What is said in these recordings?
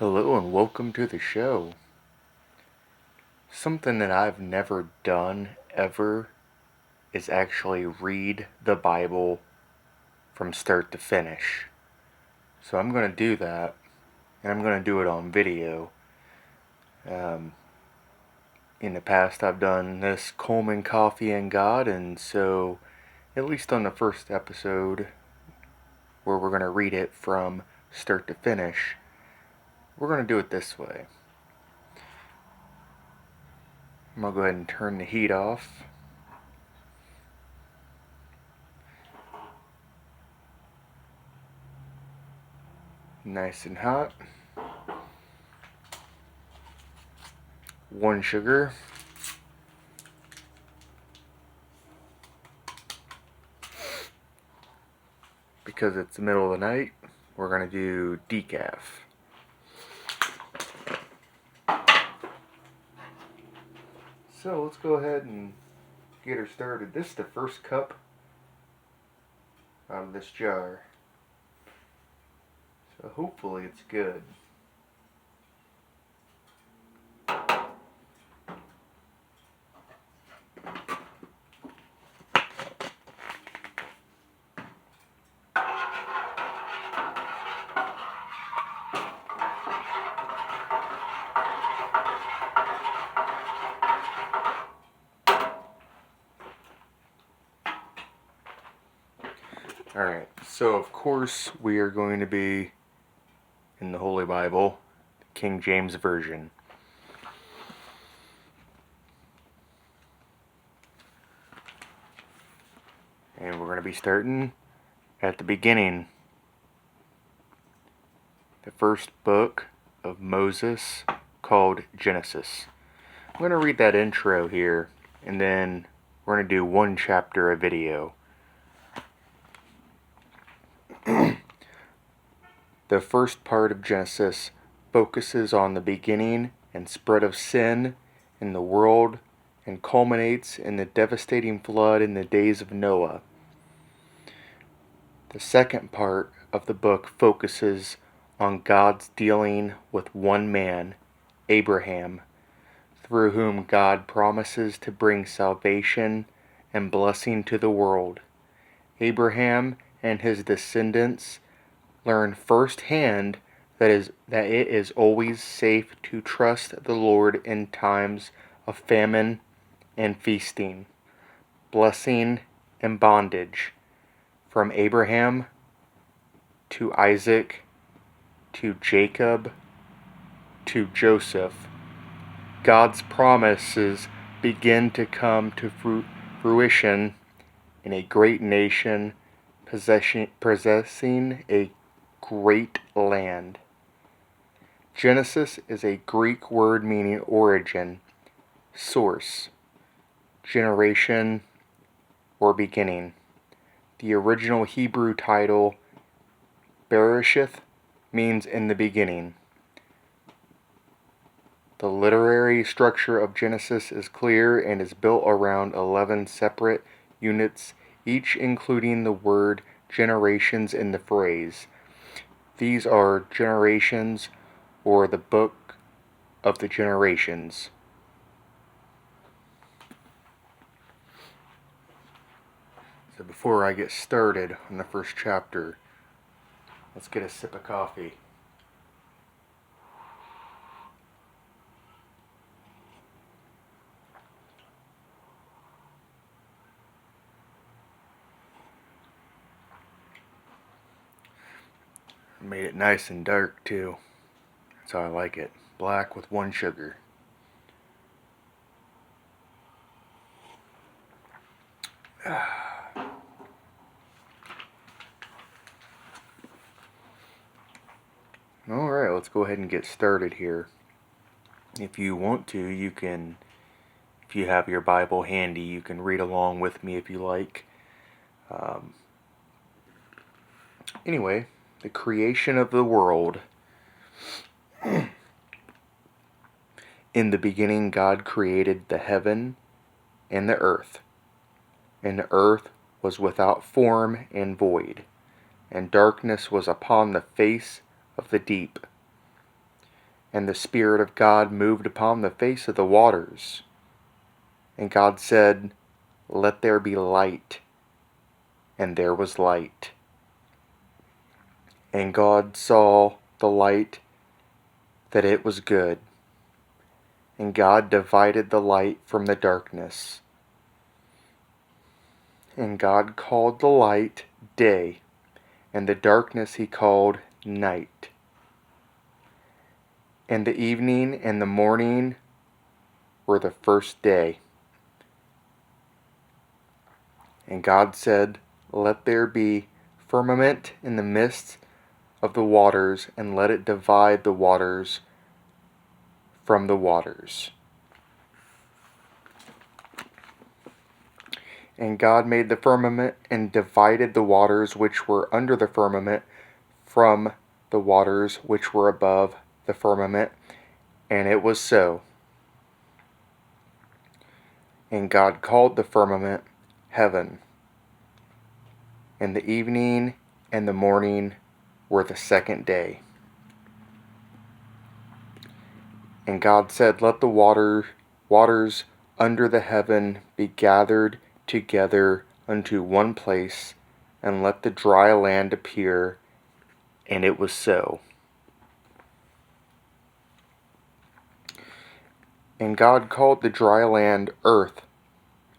Hello and welcome to the show. Something that I've never done ever is actually read the Bible from start to finish. So I'm going to do that, and I'm going to do it on video. In the past, I've done this Coleman Coffee and God, and so at least on the first episode, where we're going to read it from start to finish, we're going to do it this way. I'm going to go ahead and turn the heat off. Nice and hot. 1 sugar. Because it's the middle of the night, we're going to do decaf. So let's go ahead and get her started. This is the first cup out of this jar. So hopefully it's good. Alright, so of course we are going to be in the Holy Bible, the King James Version. And we're going to be starting at the beginning. The first book of Moses, called Genesis. I'm going to read that intro here, and then we're going to do one chapter of video. The first part of Genesis focuses on the beginning and spread of sin in the world and culminates in the devastating flood in the days of Noah. The second part of the book focuses on God's dealing with one man, Abraham, through whom God promises to bring salvation and blessing to the world. Abraham and his descendants learn firsthand that it is always safe to trust the Lord in times of famine and feasting, blessing and bondage. From Abraham to Isaac to Jacob to Joseph, God's promises begin to come to fruition in a great nation possessing a great land. Genesis is a Greek word meaning origin, source, generation, or beginning. The original Hebrew title, Bereshith, means in the beginning. The literary structure of Genesis is clear and is built around 11 separate units, each including the word generations in the phrase. These are generations, or the book of the generations. So before I get started on the first chapter, let's get a sip of coffee. Made it nice and dark too. That's how I like it. Black with 1 sugar. Alright, let's go ahead and get started here. If you want to, you can, if you have your Bible handy, you can read along with me if you like. Anyway, the creation of the world. In the beginning, God created the heaven and the earth. And the earth was without form and void, and darkness was upon the face of the deep. And the Spirit of God moved upon the face of the waters. And God said, "Let there be light." And there was light. And God saw the light, that it was good. And God divided the light from the darkness. And God called the light day, and the darkness he called night. And the evening and the morning were the first day. And God said, "Let there be firmament in the midst of the waters, and let it divide the waters from the waters." And God made the firmament and divided the waters which were under the firmament from the waters which were above the firmament. And it was so. And God called the firmament heaven. And the evening and the morning were the second day. And God said, "Let the waters under the heaven be gathered together unto one place, and let the dry land appear." And it was so. And God called the dry land earth,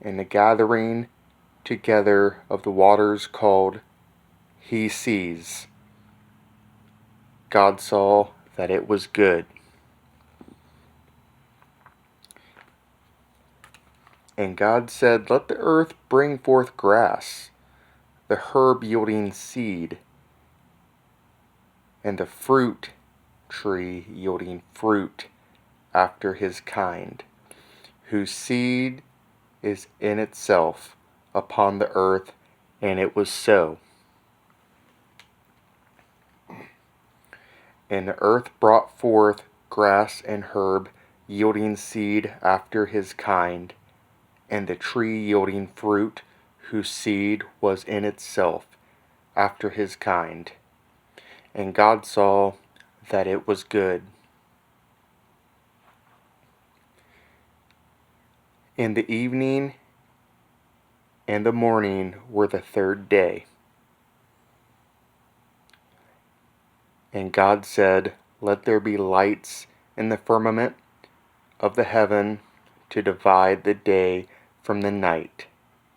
and the gathering together of the waters called he seas. God saw that it was good. And God said, "Let the earth bring forth grass, the herb yielding seed, and the fruit tree yielding fruit after his kind, whose seed is in itself upon the earth." And it was so. And the earth brought forth grass and herb yielding seed after his kind, and the tree yielding fruit, whose seed was in itself after his kind. And God saw that it was good. And the evening and the morning were the third day. And God said, "Let there be lights in the firmament of the heaven to divide the day from the night,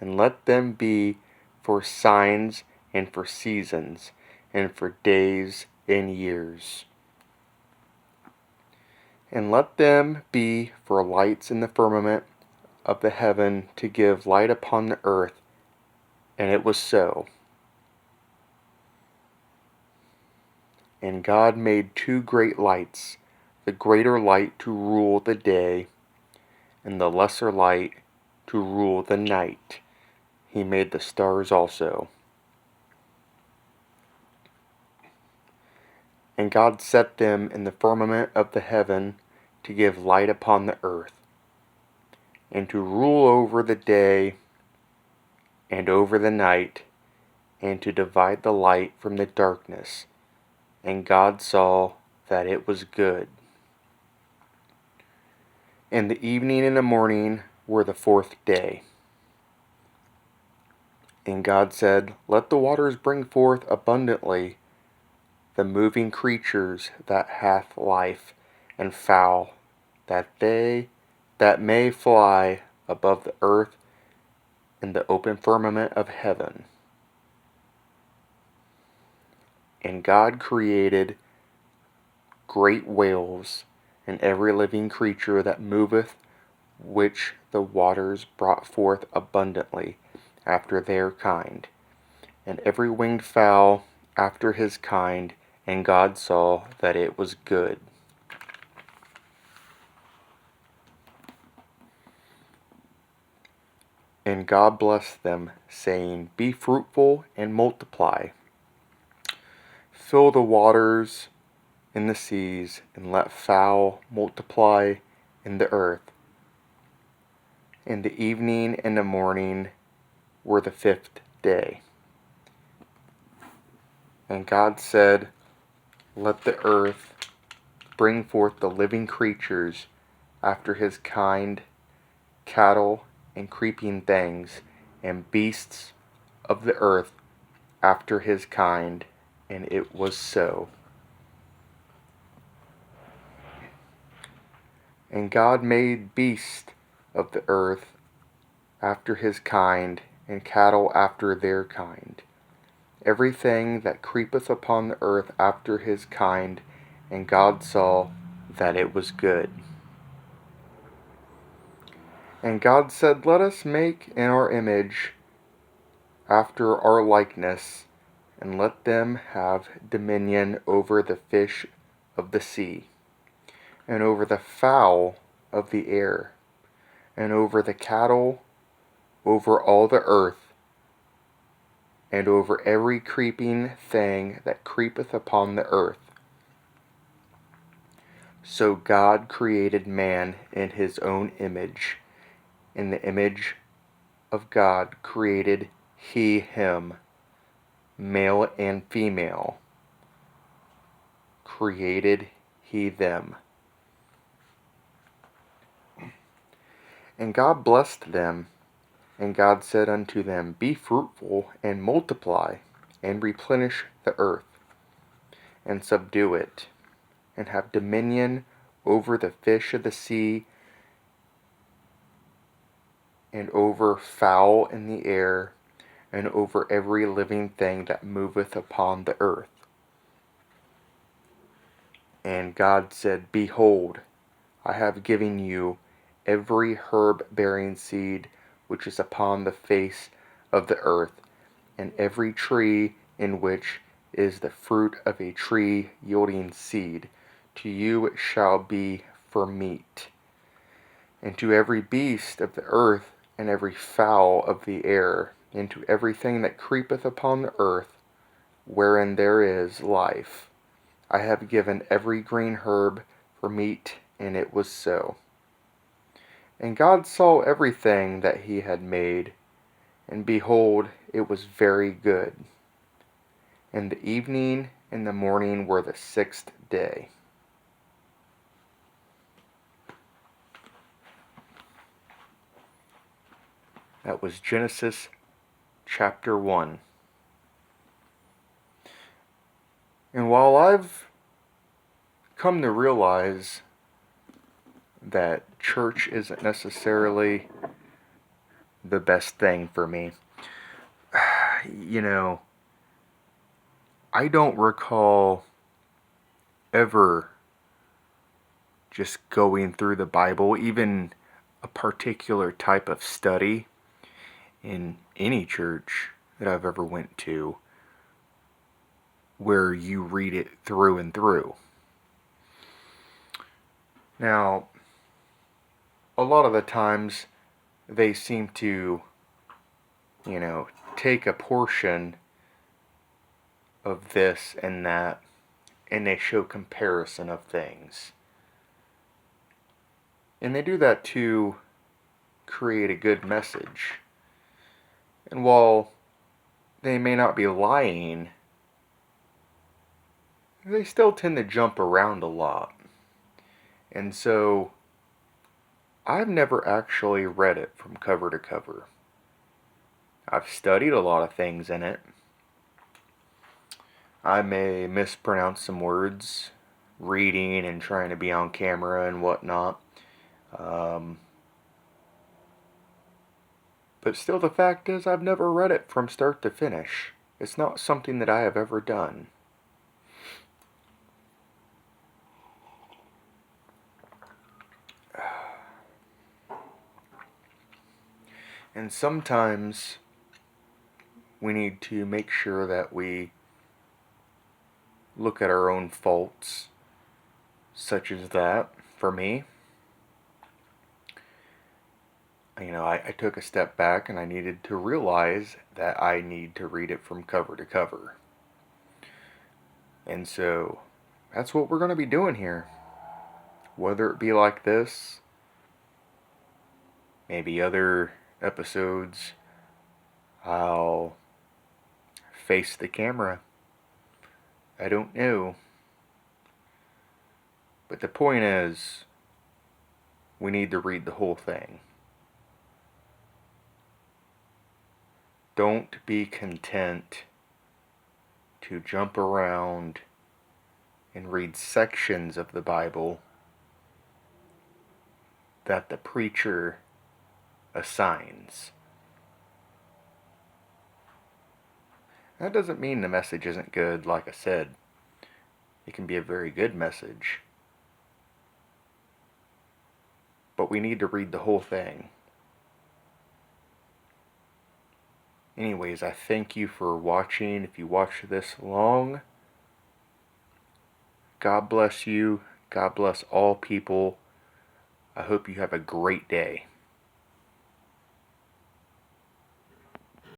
and let them be for signs and for seasons, and for days and years. And let them be for lights in the firmament of the heaven to give light upon the earth." And it was so. And God made two great lights, the greater light to rule the day, and the lesser light to rule the night. He made the stars also. And God set them in the firmament of the heaven to give light upon the earth, and to rule over the day and over the night, and to divide the light from the darkness. And God saw that it was good. And the evening and the morning were the fourth day. And God said, "Let the waters bring forth abundantly the moving creatures that hath life, and fowl that may fly above the earth in the open firmament of heaven." And God created great whales, and every living creature that moveth, which the waters brought forth abundantly after their kind, and every winged fowl after his kind. And God saw that it was good. And God blessed them, saying, "Be fruitful and multiply. Fill the waters in the seas, and let fowl multiply in the earth." And the evening and the morning were the fifth day. And God said, "Let the earth bring forth the living creatures after his kind, cattle and creeping things, and beasts of the earth after his kind. And it was so. And God made beasts of the earth after his kind, and cattle after their kind, everything that creepeth upon the earth after his kind. And God saw that it was good. And God said, Let us make in our image, after our likeness, and let them have dominion over the fish of the sea, and over the fowl of the air, and over the cattle, over all the earth, and over every creeping thing that creepeth upon the earth. So God created man in his own image. In the image of God created he him, male and female created he them. And God blessed them, and God said unto them, Be fruitful, and multiply, and replenish the earth, and subdue it, and have dominion over the fish of the sea, and over fowl in the air, and over every living thing that moveth upon the earth. And God said, Behold, I have given you every herb-bearing seed which is upon the face of the earth, and every tree in which is the fruit of a tree yielding seed. To you it shall be for meat. And to every beast of the earth, and every fowl of the air, and to everything that creepeth upon the earth, wherein there is life, I have given every green herb for meat. And it was so. And God saw everything that he had made, and behold, it was very good. And the evening and the morning were the sixth day. That was Genesis chapter 1. And while I've come to realize that church isn't necessarily the best thing for me, I don't recall ever just going through the Bible, even a particular type of study in any church that I've ever went to, where you read it through and through. Now, a lot of the times they seem to, take a portion of this and that, and they show comparison of things. And they do that to create a good message. And while they may not be lying, they still tend to jump around a lot. And so, I've never actually read it from cover to cover. I've studied a lot of things in it. I may mispronounce some words, reading and trying to be on camera and whatnot. But still, the fact is, I've never read it from start to finish. It's not something that I have ever done. And sometimes we need to make sure that we look at our own faults, such as that, for me. I took a step back and I needed to realize that I need to read it from cover to cover. And so, that's what we're going to be doing here. Whether it be like this, maybe other episodes, I'll face the camera. I don't know. But the point is, we need to read the whole thing. Don't be content to jump around and read sections of the Bible that the preacher assigns. That doesn't mean the message isn't good, like I said. It can be a very good message. But we need to read the whole thing. Anyways, I thank you for watching. If you watched this long, God bless you. God bless all people. I hope you have a great day.